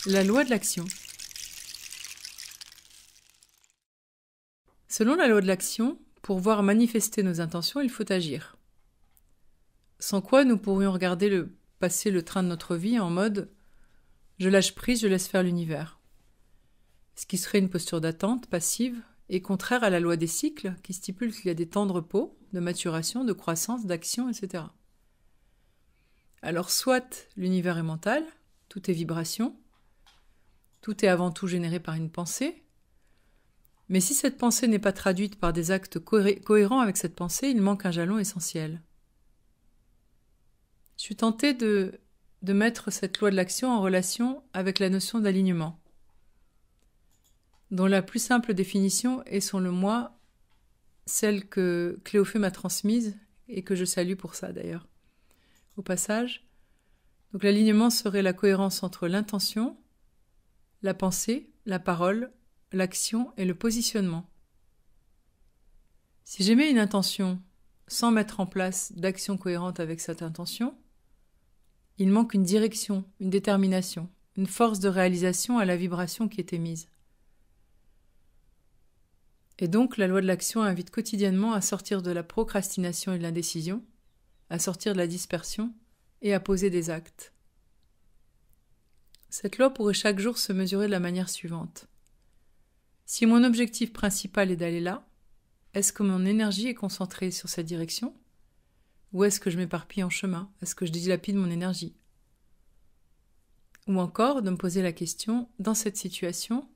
La loi de l'action. Selon la loi de l'action, pour voir manifester nos intentions, il faut agir. Sans quoi nous pourrions regarder passer le train de notre vie en mode « je lâche prise, je laisse faire l'univers ». Ce qui serait une posture d'attente passive et contraire à la loi des cycles qui stipule qu'il y a des temps de repos, de maturation, de croissance, d'action, etc. Alors soit l'univers est mental, tout est vibration, tout est avant tout généré par une pensée, mais si cette pensée n'est pas traduite par des actes cohérents avec cette pensée, il manque un jalon essentiel. Je suis tentée de mettre cette loi de l'action en relation avec la notion d'alignement, dont la plus simple définition est selon moi celle que Cléophée m'a transmise et que je salue pour ça d'ailleurs. Au passage, donc l'alignement serait la cohérence entre l'intention, la pensée, la parole, l'action et le positionnement. Si j'émets une intention sans mettre en place d'action cohérente avec cette intention, il manque une direction, une détermination, une force de réalisation à la vibration qui est émise. Et donc, la loi de l'action invite quotidiennement à sortir de la procrastination et de l'indécision, à sortir de la dispersion et à poser des actes. Cette loi pourrait chaque jour se mesurer de la manière suivante. Si mon objectif principal est d'aller là, est-ce que mon énergie est concentrée sur cette direction ? Ou est-ce que je m'éparpille en chemin ? Est-ce que je dilapide mon énergie ? Ou encore de me poser la question, dans cette situation,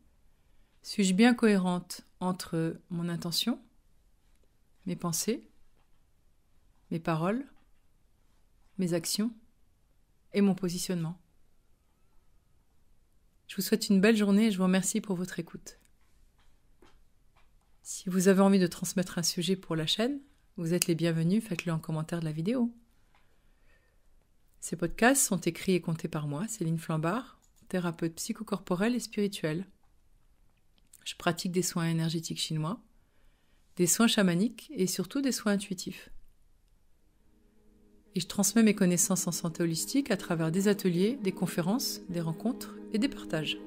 suis-je bien cohérente entre mon intention, mes pensées, mes paroles, mes actions et mon positionnement ? Je vous souhaite une belle journée et je vous remercie pour votre écoute. Si vous avez envie de transmettre un sujet pour la chaîne, vous êtes les bienvenus, faites-le en commentaire de la vidéo. Ces podcasts sont écrits et comptés par moi, Céline Flambard, thérapeute psychocorporelle et spirituelle. Je pratique des soins énergétiques chinois, des soins chamaniques et surtout des soins intuitifs. Et je transmets mes connaissances en santé holistique à travers des ateliers, des conférences, des rencontres et des partages.